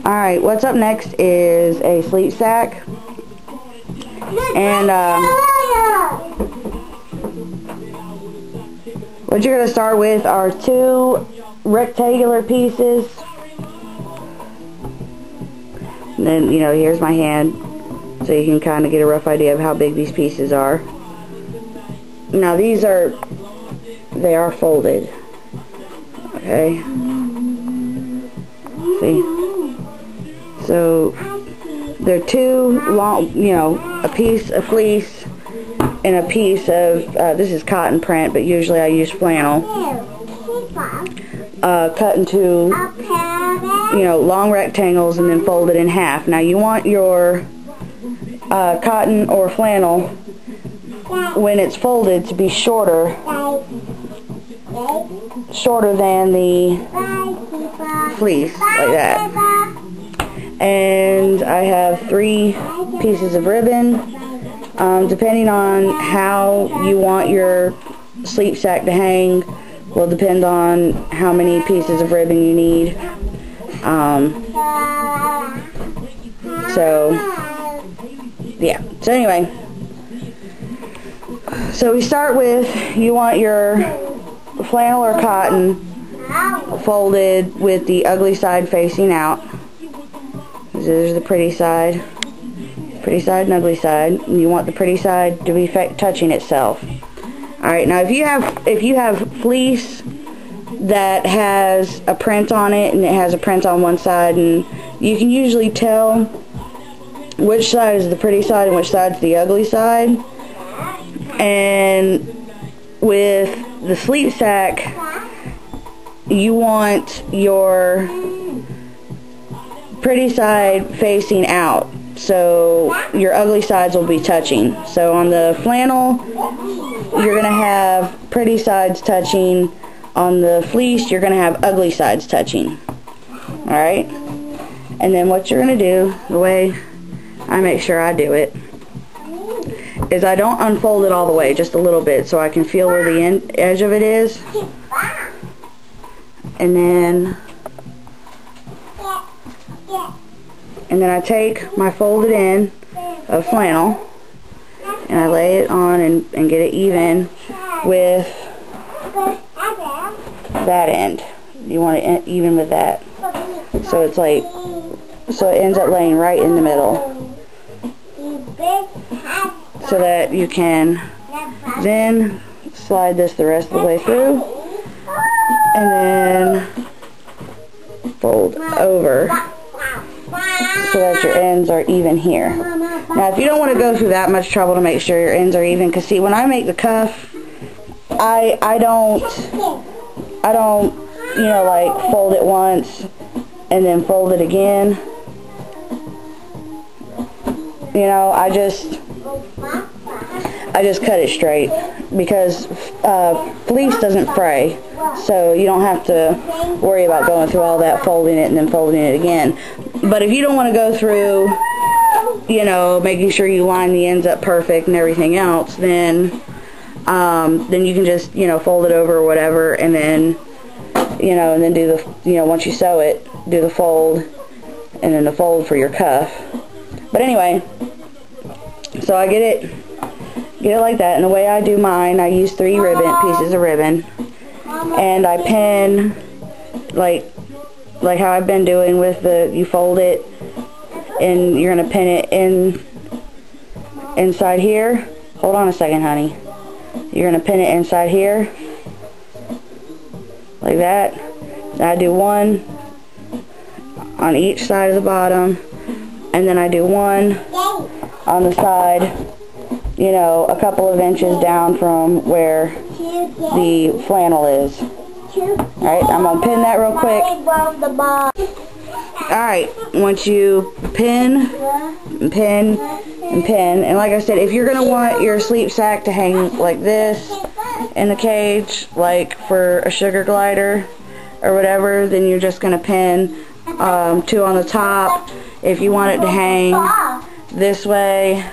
Alright, what's up next is a sleep sack. And what you're going to start with are 2 rectangular pieces. And then, here's my hand, so you can kind of get a rough idea of how big these pieces are. Now they are folded. Okay. See? So they're 2 long, a piece of fleece and a piece of, this is cotton print, but usually I use flannel. Cut into, long rectangles and then folded in half. Now you want your cotton or flannel, when it's folded, to be shorter than the fleece, like that. And I have 3 pieces of ribbon. Depending on how you want your sleep sack to hang will depend on how many pieces of ribbon you need. So anyway, so we start with, you want your flannel or cotton folded with the ugly side facing out. There's the pretty side and ugly side. You want the pretty side to be touching itself. Alright, now if you have fleece that has a print on it, and it has a print on one side, and you can usually tell which side is the pretty side and which side is the ugly side. And with the sleep sack, you want your pretty side facing out, so your ugly sides will be touching. So on the flannel, you're going to have pretty sides touching. On the fleece, you're going to have ugly sides touching. Alright? And then what you're going to do, the way I make sure I do it, is I don't unfold it all the way, just a little bit, so I can feel where the edge of it is. And then I take my folded end of flannel and I lay it on and get it even with that end. You want it even with that. So it's like, so it ends up laying right in the middle. So that you can then slide this the rest of the way through and then fold over so that your ends are even here. Now if you don't want to go through that much trouble to make sure your ends are even, because see, when I make the cuff, I don't like fold it once and then fold it again. I just cut it straight, because fleece doesn't fray, so you don't have to worry about going through all that, folding it and then folding it again. But if you don't want to go through, making sure you line the ends up perfect and everything else, then you can just, fold it over or whatever, and then, and then do the, once you sew it, do the fold, and then the fold for your cuff. But anyway, so I get it like that, and the way I do mine, I use 3 pieces of ribbon, and I pin like how I've been doing with you fold it, and you're gonna pin it inside here. Hold on a second, honey. You're gonna pin it inside here, like that. And I do 1 on each side of the bottom, and then I do 1 on the side, a couple of inches down from where the flannel is. Alright, I'm going to pin that real quick. Alright, once you pin, and like I said, if you're going to want your sleep sack to hang like this in the cage, like for a sugar glider or whatever, then you're just going to pin 2 on the top. If you want it to hang this way,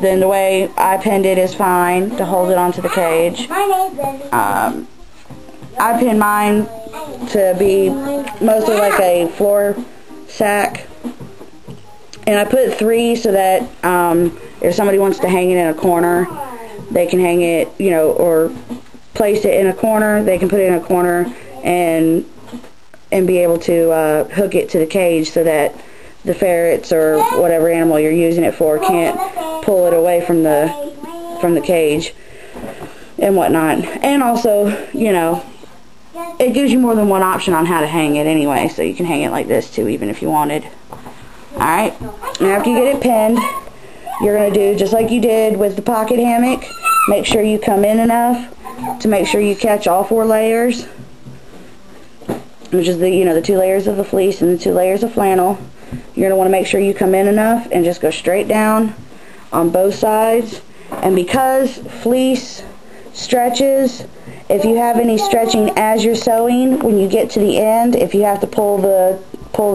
then the way I pinned it is fine to hold it onto the cage. I pin mine to be mostly like a floor sack. And I put 3 so that if somebody wants to hang it in a corner, they can hang it, you know, or place it in a corner. They can put it in a corner and be able to hook it to the cage so that the ferrets or whatever animal you're using it for can't pull it away from the cage and whatnot. And also, you know, it gives you more than one option on how to hang it anyway, so you can hang it like this too, even if you wanted. Alright, and after you get it pinned, you're going to do just like you did with the pocket hammock. Make sure you come in enough to make sure you catch all 4 layers, which is the, you know, the 2 layers of the fleece and the 2 layers of flannel. You're going to want to make sure you come in enough and just go straight down on both sides. And because fleece stretches, if you have any stretching as you're sewing, when you get to the end, if you have to pull the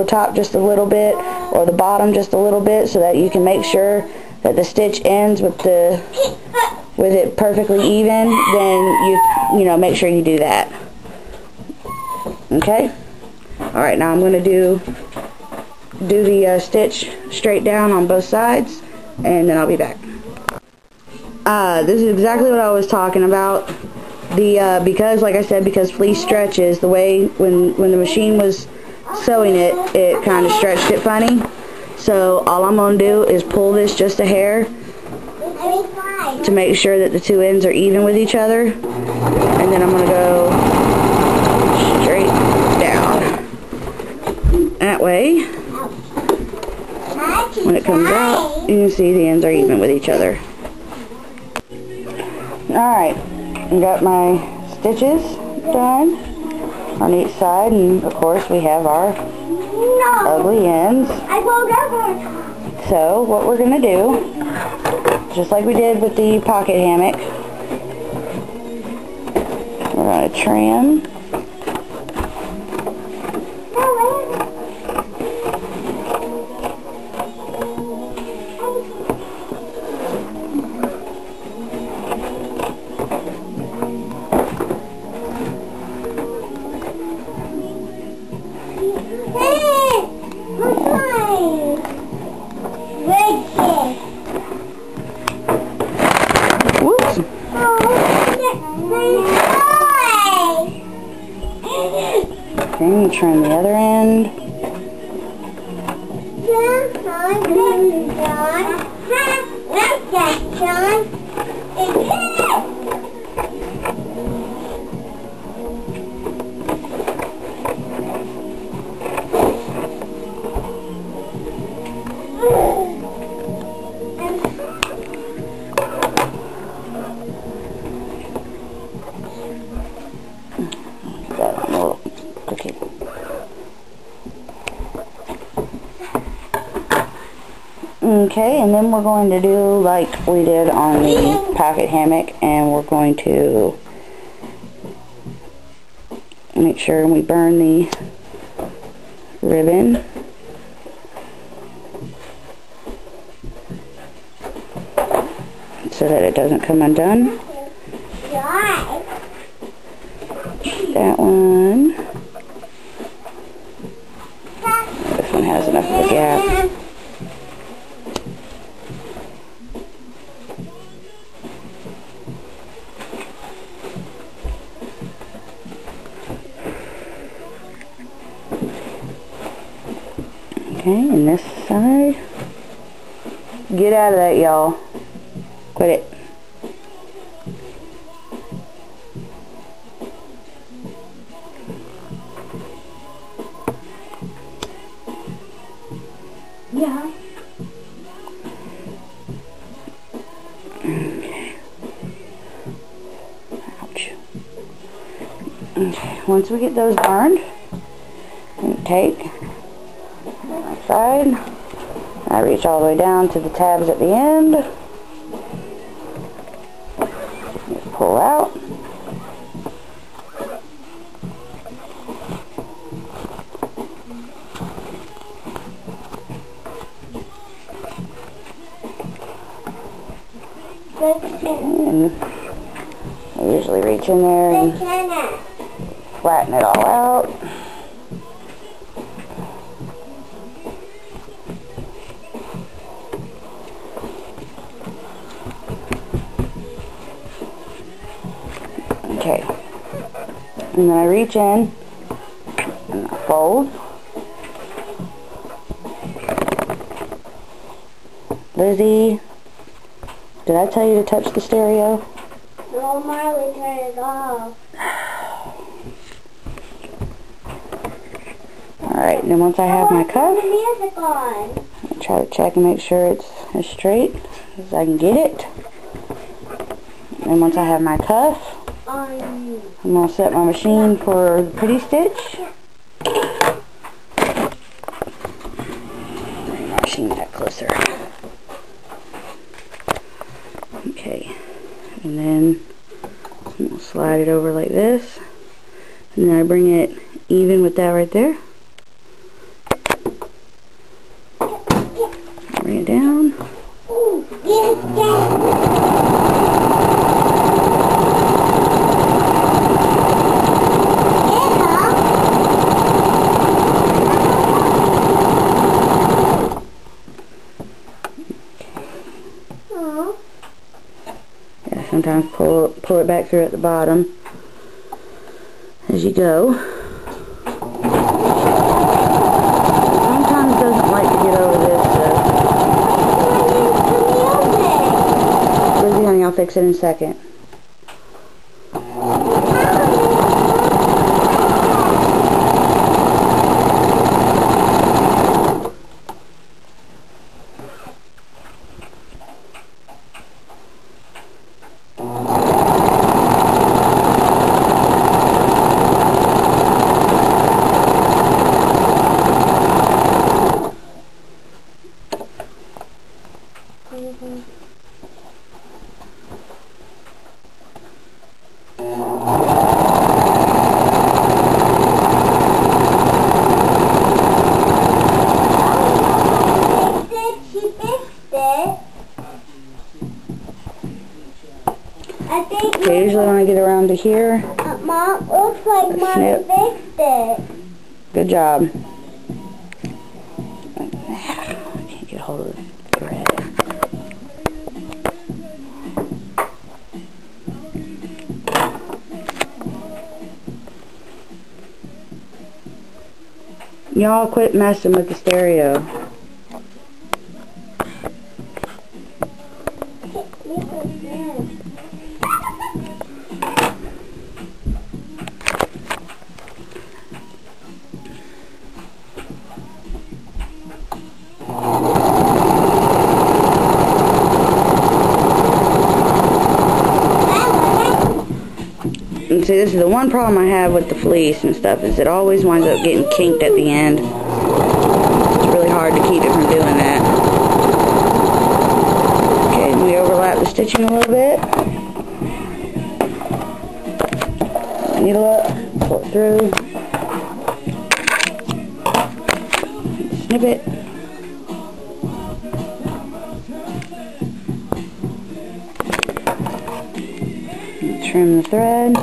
top just a little bit or the bottom just a little bit so that you can make sure that the stitch ends with it perfectly even, then you know, make sure you do that. Okay? Alright, now I'm going to do the stitch straight down on both sides, and then I'll be back. This is exactly what I was talking about. Because, like I said, because fleece stretches, the way when the machine was sewing it, it kind of stretched it funny. So all I'm going to do is pull this just a hair to make sure that the 2 ends are even with each other, and then I'm going to go straight down. That way, when it comes out, you can see the ends are even with each other. Alright, I got my stitches done on each side, and of course we have our ugly ends. So what we're going to do, just like we did with the pocket hammock, we're going to trim. Whoops. Then you trim the other end. Okay, and then we're going to do like we did on the pocket hammock, and we're going to make sure we burn the ribbon. So that it doesn't come undone. That one. This one has enough of a gap. Okay, and this side. Get out of that, y'all. Quit it. Yeah. Okay. Ouch. Okay, once we get those burned, we take my side. I reach all the way down to the tabs at the end. Just pull out. And I usually reach in there and flatten it all out. And then I reach in and I fold. Lizzie, did I tell you to touch the stereo? No, Marley, turn it off. Alright, and then once I have my cuff, Turn the music on. I try to check and make sure it's as straight as I can get it. And once I have my cuff, I'm going to set my machine for the pretty stitch. Bring my machine back closer. Okay, and then I'm going to slide it over like this. And then I bring it even with that right there. Bring it down. Yeah, sometimes pull it back through at the bottom as you go. Sometimes it doesn't like to get over this. Lizzie, honey, I'll fix it in a second. Okay, usually when I get around to here, Mom, looks like Mom fixed it. Good job. I can't get a hold of the thread. Y'all quit messing with the stereo. And see, this is the one problem I have with the fleece and stuff, is it always winds up getting kinked at the end. It's really hard to keep it from doing that. Okay, we overlap the stitching a little bit. Needle up, pull it through. Snip it. Trim the thread.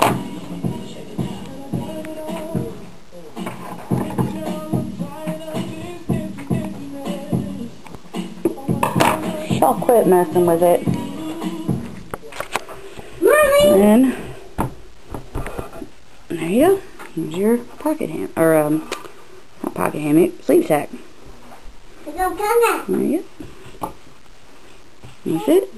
I'll quit messing with it. And there you go. Here's your pocket ham, or not pocket hammock, sleep sack. There you go. That's it.